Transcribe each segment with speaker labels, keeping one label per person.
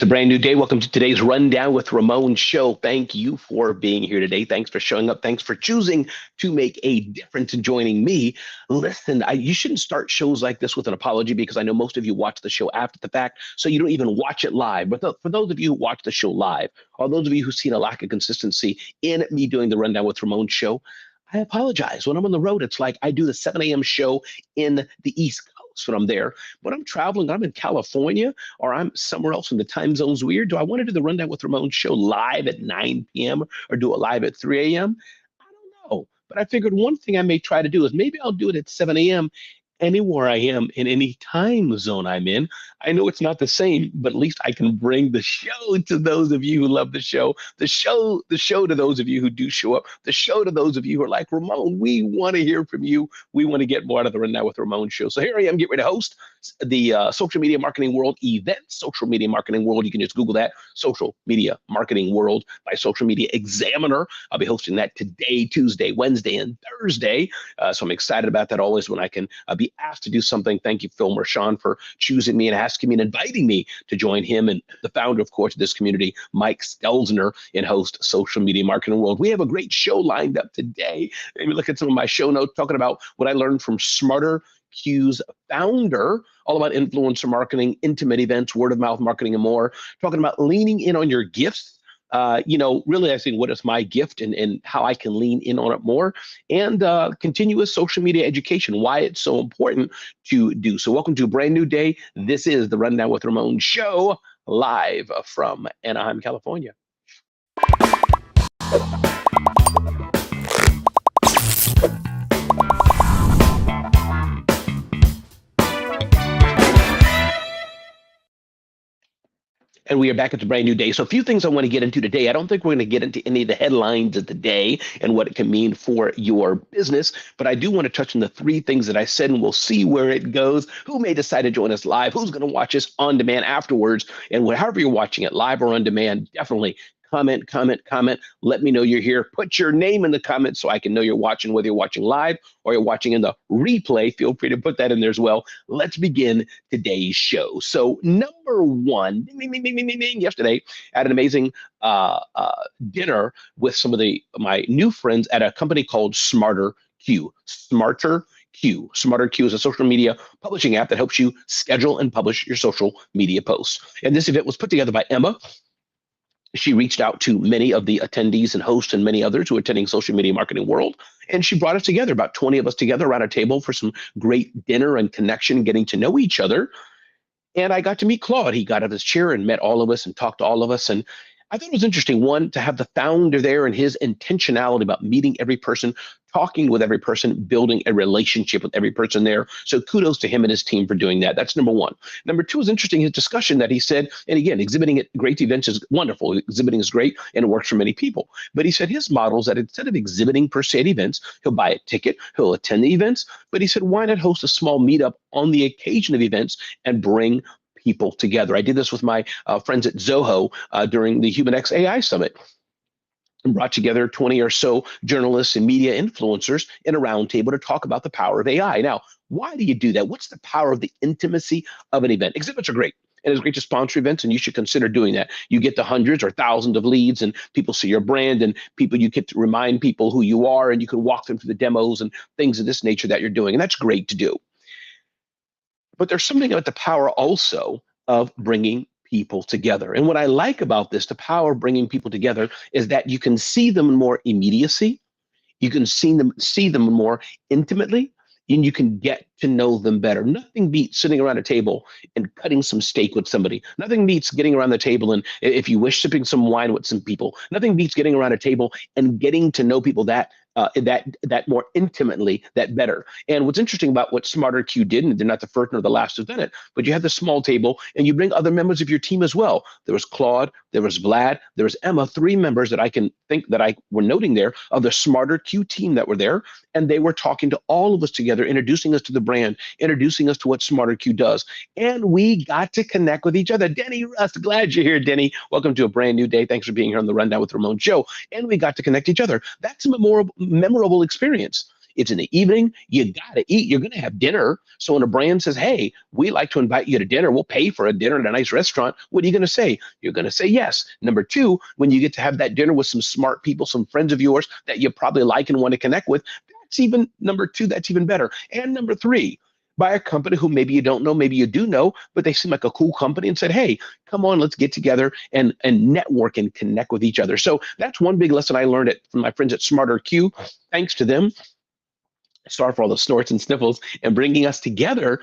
Speaker 1: It's a brand new day. Welcome to today's Rundown with Ramon Show. Thank you for being here today. Thanks for showing up. Thanks for choosing to make a difference and joining me. Listen, you shouldn't start shows like this with an apology because I know most of you watch the show after the fact, so you don't even watch it live. But for those of you who watch the show live, or those of you who've seen a lack of consistency in me doing the Rundown with Ramon Show, I apologize. When I'm on the road, it's like I do the 7 a.m. show in the East Coast when I'm there. When I'm traveling, I'm in California or I'm somewhere else and the time zone's weird. Do I want to do the Rundown with Ramon show live at 9 p.m. or do it live at 3 a.m.? I don't know. But I figured one thing I may try to do is maybe I'll do it at 7 a.m. anywhere I am in any time zone I'm in. I know it's not the same, but at least I can bring the show to those of you who love the show to those of you who do show up, the show to those of you who are like, Ramon, we want to hear from you. We want to get more out of the Rundown with Ramon show. So here I am, get ready to host the Social Media Marketing World event, Social Media Marketing World. You can just Google that, Social Media Marketing World by Social Media Examiner. I'll be hosting that today, Tuesday, Wednesday, and Thursday. So I'm excited about that always when I can be asked to do something. Thank you, Phil Mershon, for choosing me and asking me and inviting me to join him and the founder, of course, of this community, Mike Stelzner, and host Social Media Marketing World. We have a great show lined up today. Maybe look at some of my show notes, talking about what I learned from Smarter Q's founder, all about influencer marketing, intimate events, word of mouth marketing, and more. Talking about leaning in on your gifts. Really, I think what is my gift and how I can lean in on it more, and continuous social media education, why it's so important to do. So welcome to a brand new day. This is the Rundown with Ramon show, live from Anaheim, California. And we are back at the brand new day. So a few things I want to get into today. I don't think we're going to get into any of the headlines of the day and what it can mean for your business, but I do want to touch on the three things that I said, and we'll see where it goes. Who may decide to join us live? Who's going to watch us on demand afterwards? And however you're watching it, live or on demand, definitely comment. Let me know you're here. Put your name in the comments so I can know you're watching, whether you're watching live or you're watching in the replay. Feel free to put that in there as well. Let's begin today's show. So number one, yesterday I had an amazing dinner with some of my new friends at a company called Smarter Q. Smarter Q is a social media publishing app that helps you schedule and publish your social media posts. And this event was put together by Emma. She reached out to many of the attendees and hosts and many others who are attending Social Media Marketing World. And she brought us together, about 20 of us together around a table for some great dinner and connection, getting to know each other. And I got to meet Claude. He got out of his chair and met all of us and talked to all of us. And I thought it was interesting, one, to have the founder there and his intentionality about meeting every person, talking with every person, building a relationship with every person there. So kudos to him and his team for doing that. That's number one. Number two is interesting, his discussion that he said, and again, exhibiting at great events is wonderful. Exhibiting is great and it works for many people. But he said his model is that instead of exhibiting per se at events, he'll buy a ticket, he'll attend the events. But he said, why not host a small meetup on the occasion of events and bring people together? I did this with my friends at Zoho during the HumanX AI Summit, and brought together 20 or so journalists and media influencers in a roundtable to talk about the power of AI. Now, why do you do that? What's the power of the intimacy of an event? Exhibits are great. And it's great to sponsor events, and you should consider doing that. You get the hundreds or thousands of leads, and people see your brand, and you get to remind people who you are, and you can walk them through the demos and things of this nature that you're doing. And that's great to do. But there's something about the power also of bringing people together. And what I like about this, the power of bringing people together, is that you can see them in more immediacy. You can see them more intimately, and you can get to know them better. Nothing beats sitting around a table and cutting some steak with somebody. Nothing beats getting around the table and, if you wish, sipping some wine with some people. Nothing beats getting around a table and getting to know people that more intimately, that better. And what's interesting about what Smarter Q did, and they're not the first nor the last who've done it, but you have the small table and you bring other members of your team as well. There was Claude, there was Vlad, there was Emma, three members that I can think that I were noting there of the Smarter Q team that were there. And they were talking to all of us together, introducing us to the brand, introducing us to what Smarter Q does. And we got to connect with each other. Denny Rust, glad you're here, Denny. Welcome to a brand new day. Thanks for being here on the Rundown with Ramon show. And we got to connect each other. That's a memorable experience. It's in the evening. You got to eat. You're going to have dinner. So when a brand says, hey, we like to invite you to dinner, we'll pay for a dinner at a nice restaurant, what are you going to say? You're going to say yes. Number two, when you get to have that dinner with some smart people, some friends of yours that you probably like and want to connect with, that's even number two, that's even better. And number three, by a company who maybe you don't know, maybe you do know, but they seem like a cool company and said, hey, come on, let's get together and network and connect with each other. So that's one big lesson I learned from my friends at Smarter Q. Thanks to them, sorry for all the snorts and sniffles, and bringing us together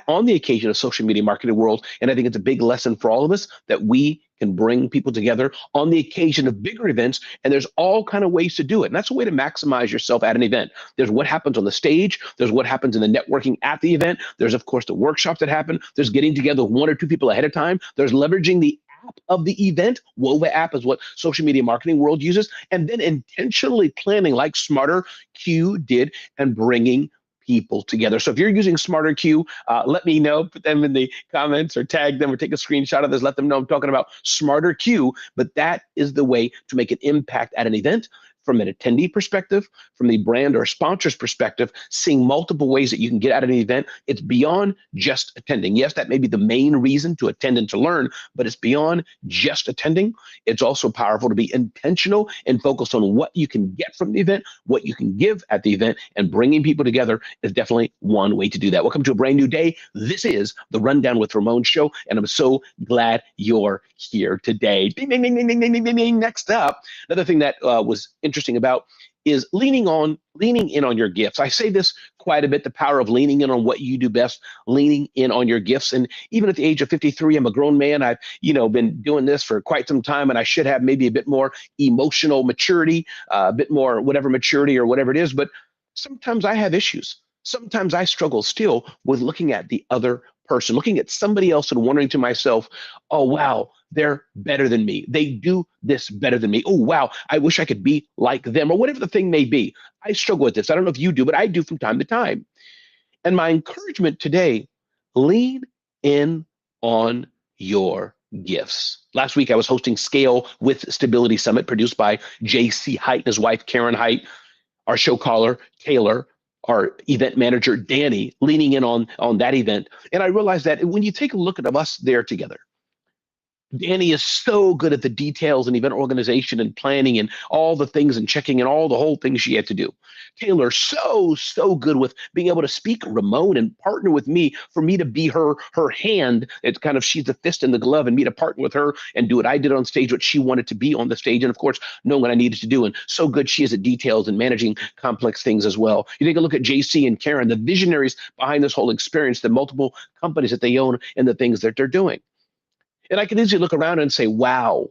Speaker 1: on the occasion of social media marketing world. And I think it's a big lesson for all of us that we can bring people together on the occasion of bigger events. And there's all kind of ways to do it. And that's a way to maximize yourself at an event. There's what happens on the stage. There's what happens in the networking at the event. There's, of course, the workshops that happen. There's getting together with one or two people ahead of time. There's leveraging the app of the event. Wova app is what social media marketing world uses. And then intentionally planning like Smarter Q did and bringing people together. So if you're using Smarter Q, let me know, put them in the comments or tag them or take a screenshot of this, let them know I'm talking about Smarter Q, but that is the way to make an impact at an event from an attendee perspective, from the brand or sponsor's perspective, seeing multiple ways that you can get out of an event. It's beyond just attending. Yes, that may be the main reason to attend and to learn, but it's beyond just attending. It's also powerful to be intentional and focus on what you can get from the event, what you can give at the event, and bringing people together is definitely one way to do that. Welcome to a brand new day. This is the Rundown with Ramon show, and I'm so glad you're here today. Ding, ding, ding, ding, ding, ding, ding, ding. Next up, another thing that was interesting about is leaning in on your gifts. I say this quite a bit, the power of leaning in on what you do best, leaning in on your gifts. And even at the age of 53, I'm a grown man. I've, been doing this for quite some time, and I should have maybe a bit more emotional maturity, a bit more whatever maturity or whatever it is. But sometimes I have issues. Sometimes I struggle still with looking at the other person, looking at somebody else and wondering to myself, oh, wow, they're better than me. They do this better than me. Oh, wow, I wish I could be like them, or whatever the thing may be. I struggle with this. I don't know if you do, but I do from time to time. And my encouragement today, lean in on your gifts. Last week, I was hosting Scale with Stability Summit produced by JC Height and his wife, Karen Height, our show caller, Taylor, our event manager, Danny, leaning in on that event. And I realized that when you take a look at us there together, Danny is so good at the details and event organization and planning and all the things and checking and all the whole things she had to do. Taylor, so good with being able to speak Ramon and partner with me for me to be her hand. It's kind of she's the fist in the glove and me to partner with her and do what I did on stage, what she wanted to be on the stage. And of course, know what I needed to do. And so good she is at details and managing complex things as well. You take a look at JC and Karen, the visionaries behind this whole experience, the multiple companies that they own and the things that they're doing. And I can easily look around and say, wow,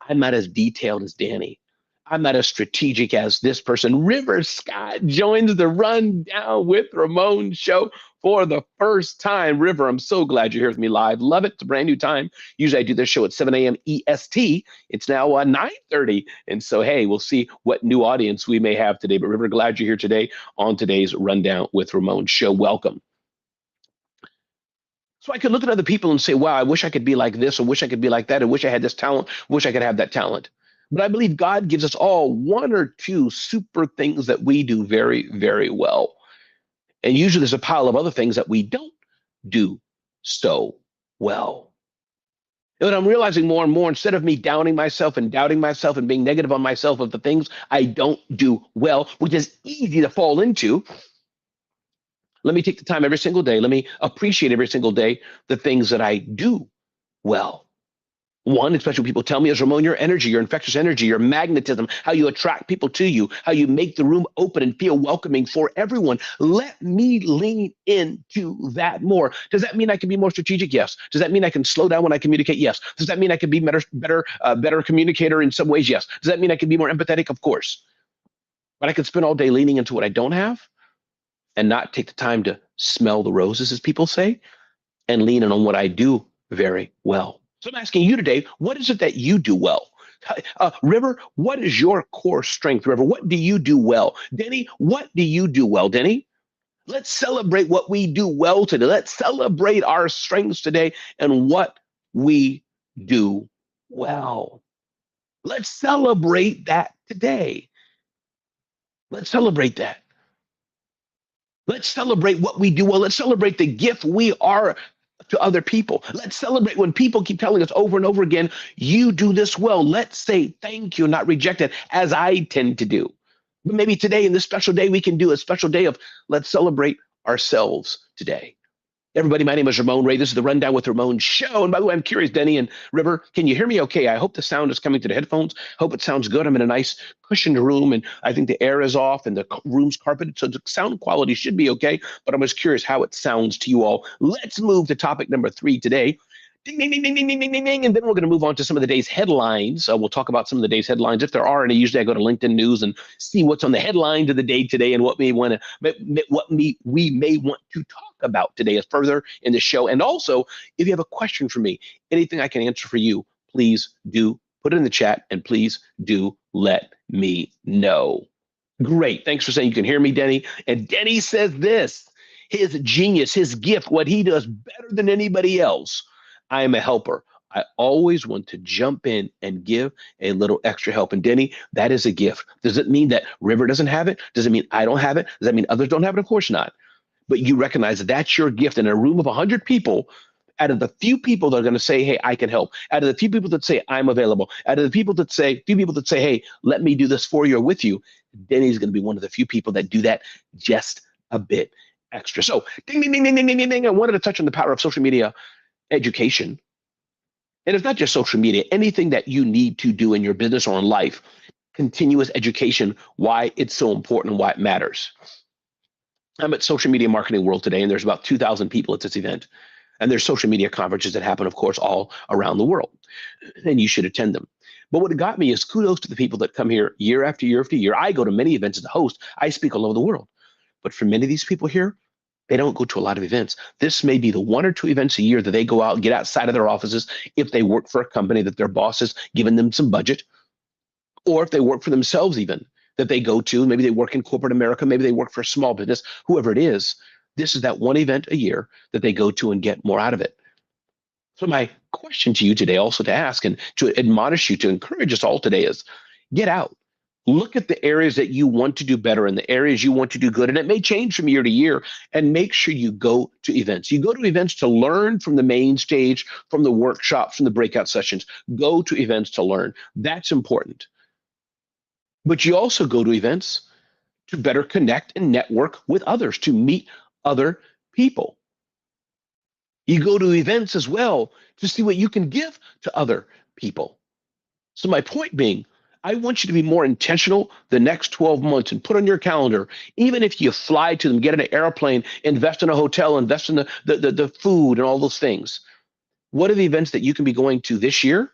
Speaker 1: I'm not as detailed as Danny. I'm not as strategic as this person. River Scott joins the Rundown with Ramon show for the first time. River, I'm so glad you're here with me live. Love it. It's a brand new time. Usually I do this show at 7 a.m. EST. It's now 9:30. And so, hey, we'll see what new audience we may have today. But River, glad you're here today on today's Rundown with Ramon show. Welcome. So I could look at other people and say, wow, I wish I could be like this, or wish I could be like that, or wish I had this talent, wish I could have that talent. But I believe God gives us all one or two super things that we do very, very well. And usually there's a pile of other things that we don't do so well. And what I'm realizing more and more, instead of me downing myself and doubting myself and being negative on myself of the things I don't do well, which is easy to fall into, let me take the time every single day. Let me appreciate every single day the things that I do well. One, especially when people tell me, is Ramon, your energy, your infectious energy, your magnetism, how you attract people to you, how you make the room open and feel welcoming for everyone. Let me lean into that more. Does that mean I can be more strategic? Yes. Does that mean I can slow down when I communicate? Yes. Does that mean I can be better communicator in some ways? Yes. Does that mean I can be more empathetic? Of course. But I could spend all day leaning into what I don't have and not take the time to smell the roses, as people say, and lean in on what I do very well. So I'm asking you today, what is it that you do well? River, what is your core strength, River? What do you do well? Denny, what do you do well, Denny? Let's celebrate what we do well today. Let's celebrate our strengths today and what we do well. Let's celebrate that today. Let's celebrate that. Let's celebrate what we do well. Let's celebrate the gift we are to other people. Let's celebrate when people keep telling us over and over again, you do this well. Let's say thank you, not reject it, as I tend to do. But maybe today, in this special day, we can do a special day of let's celebrate ourselves today. Everybody, my name is Ramon Ray. This is the Rundown with Ramon Show. And by the way, I'm curious, Denny and River, can you hear me okay? I hope the sound is coming to the headphones. Hope it sounds good. I'm in a nice cushioned room, and I think the air is off and the room's carpeted, so the sound quality should be okay. But I'm just curious how it sounds to you all. Let's move to topic number 3 today. Ding, ding, ding, ding, ding, ding, ding, ding, ding. And then we're going to move on to some of the day's headlines. We'll talk about some of the day's headlines. If there are any, usually I go to LinkedIn News and see what's on the headlines of the day today and what we may want to talk about today as further in the show. And also, if you have a question for me, anything I can answer for you, please do put it in the chat, and please do let me know. Great. Thanks for saying you can hear me, Denny. And Denny says this, his genius, his gift, what he does better than anybody else. I am a helper. I always want to jump in and give a little extra help. And Denny, that is a gift. Does it mean that River doesn't have it? Does it mean I don't have it? Does that mean others don't have it? Of course not. But you recognize that that's your gift. In a room of 100 people, out of the few people that are going to say, hey, I can help, out of the few people that say I'm available, out of the few people that say, hey, let me do this for you or with you, Denny's going to be one of the few people that do that just a bit extra. So ding, ding, ding, ding, ding, ding, ding. I wanted to touch on the power of social media education. And it's not just social media, anything that you need to do in your business or in life, continuous education, why it's so important and why it matters. I'm at Social Media Marketing World today, and there's about 2,000 people at this event. And there's social media conferences that happen, of course, all around the world. And you should attend them. But what got me is kudos to the people that come here year after year after year. I go to many events as a host. I speak all over the world. But for many of these people here, they don't go to a lot of events. This may be the 1 or 2 events a year that they go out and get outside of their offices if they work for a company that their boss has given them some budget, or if they work for themselves even, that they go to. Maybe they work in corporate America, maybe they work for a small business, whoever it is. This is that one event a year that they go to and get more out of it. So my question to you today, also to ask and to admonish you, to encourage us all today, is get out. Look at the areas that you want to do better and the areas you want to do good. And it may change from year to year. And make sure you go to events. You go to events to learn from the main stage, from the workshops, from the breakout sessions. Go to events to learn. That's important. But you also go to events to better connect and network with others, to meet other people. You go to events as well to see what you can give to other people. So my point being, I want you to be more intentional the next 12 months and put on your calendar, even if you fly to them, get in an airplane, invest in a hotel, invest in the food and all those things. What are the events that you can be going to this year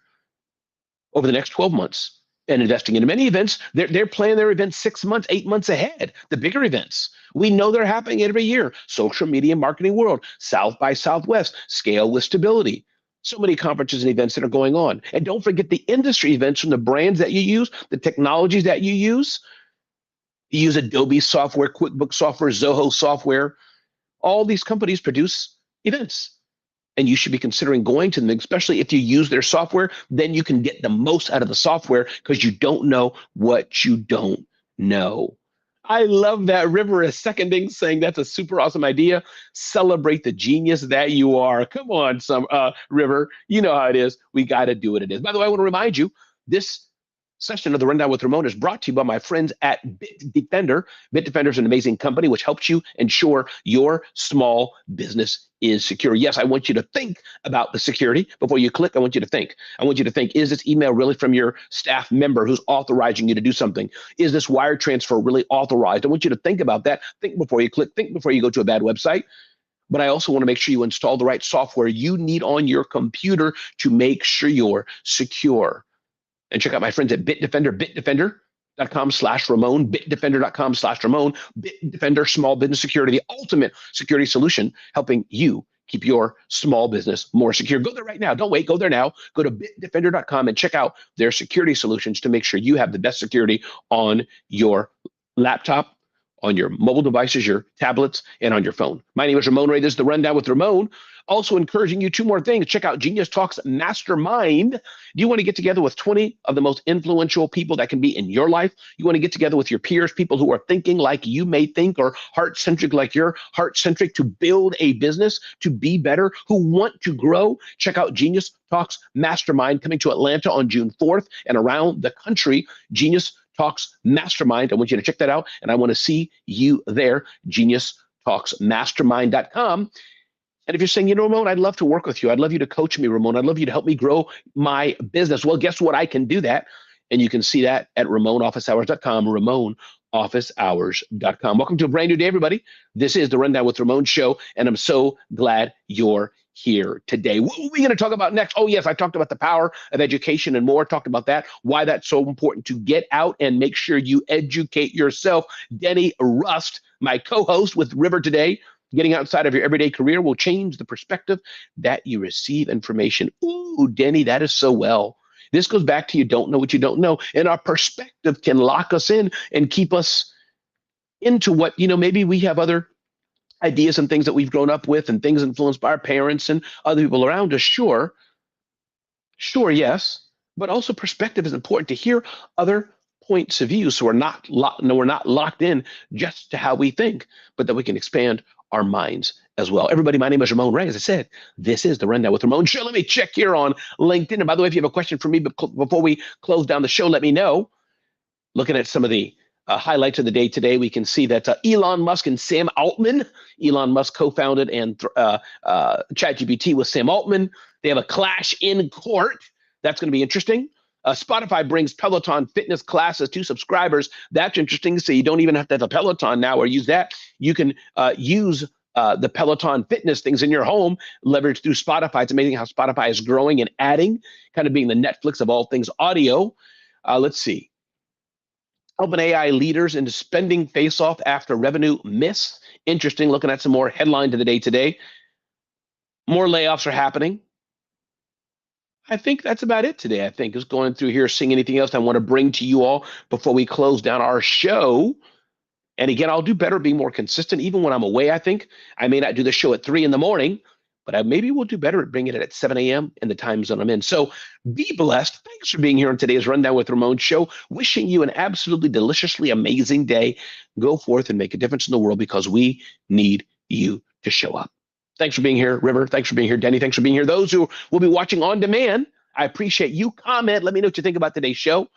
Speaker 1: over the next 12 months and investing in many events? They're planning their events 6 months, 8 months ahead, the bigger events. We know they're happening every year. Social Media Marketing World, South by Southwest, Scale with Stability. So many conferences and events that are going on. And don't forget the industry events from the brands that you use, the technologies that you use. You use Adobe software, QuickBooks software, Zoho software. All these companies produce events. And you should be considering going to them, especially if you use their software. Then you can get the most out of the software because you don't know what you don't know. I love that. River is seconding, saying that's a super awesome idea. Celebrate the genius that you are. Come on, River. You know how it is. We got to do what it is. By the way, I want to remind you, this session of the Rundown with Ramon is brought to you by my friends at Bitdefender. Bitdefender is an amazing company which helps you ensure your small business is secure. Yes, I want you to think about the security before you click. I want you to think. I want you to think, is this email really from your staff member who's authorizing you to do something? Is this wire transfer really authorized? I want you to think about that. Think before you click. Think before you go to a bad website. But I also want to make sure you install the right software you need on your computer to make sure you're secure. And check out my friends at Bitdefender, bitdefender.com/Ramon, bitdefender.com/Ramon, Bitdefender, small business security, the ultimate security solution, helping you keep your small business more secure. Go there right now. Don't wait. Go there now. Go to bitdefender.com and check out their security solutions to make sure you have the best security on your laptop, on your mobile devices, your tablets, and on your phone. My name is Ramon Ray. This is the Rundown with Ramon. Also encouraging you, two more things. Check out Genius Talks Mastermind. Do you want to get together with 20 of the most influential people that can be in your life? You want to get together with your peers, people who are thinking like you may think, or heart-centric like you're heart-centric, to build a business, to be better, who want to grow? Check out Genius Talks Mastermind, coming to Atlanta on June 4th and around the country. Genius Talks Mastermind. I want you to check that out, and I want to see you there. GeniusTalksMastermind.com. And if you're saying, Ramon, I'd love to work with you. I'd love you to coach me, Ramon. I'd love you to help me grow my business. Well, guess what? I can do that. And you can see that at RamonOfficeHours.com, RamonOfficeHours.com. Welcome to a brand new day, everybody. This is the Rundown with Ramon show, and I'm so glad you're here today. What are we going to talk about next? Oh, yes, I talked about the power of education and more. Talked about that, why that's so important to get out and make sure you educate yourself. Denny Rust, my co-host with River today. Getting outside of your everyday career will change the perspective that you receive information. Ooh, Denny, that is so well. This goes back to you don't know what you don't know. And our perspective can lock us in and keep us into what, maybe we have other ideas and things that we've grown up with and things influenced by our parents and other people around us. Sure, yes. But also perspective is important, to hear other points of view, so we're not locked in just to how we think, but that we can expand our minds as well. Everybody, my name is Ramon Ray. As I said, this is the Rundown with Ramon show. Let me check here on LinkedIn. And by the way, if you have a question for me before we close down the show, let me know. Looking at some of the highlights of the day today, we can see that Elon Musk and Sam Altman. Elon Musk co-founded and ChatGPT with Sam Altman. They have a clash in court. That's going to be interesting. Spotify brings Peloton fitness classes to subscribers. That's interesting. So you don't even have to have a Peloton now or use that. You can use the Peloton fitness things in your home, leverage through Spotify. It's amazing how Spotify is growing and adding, kind of being the Netflix of all things audio. Let's see. OpenAI leaders into spending face-off after revenue miss. Interesting. Looking at some more headline to the day today. More layoffs are happening. I think that's about it today. I think is going through here, seeing anything else I want to bring to you all before we close down our show. And again, I'll do better being more consistent, even when I'm away. I think I may not do the show at 3 a.m, but maybe we'll do better at bringing it at 7 a.m. in the time zone I'm in. So be blessed. Thanks for being here on today's Rundown with Ramon show. Wishing you an absolutely deliciously amazing day. Go forth and make a difference in the world, because we need you to show up. Thanks for being here, River. Thanks for being here, Denny. Thanks for being here. Those who will be watching on demand, I appreciate you. Comment. Let me know what you think about today's show,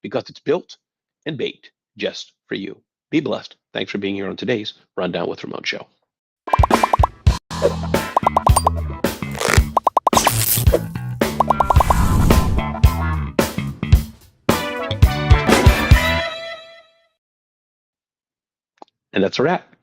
Speaker 1: because it's built and baked just for you. Be blessed. Thanks for being here on today's Rundown with Ramon show. And that's a wrap.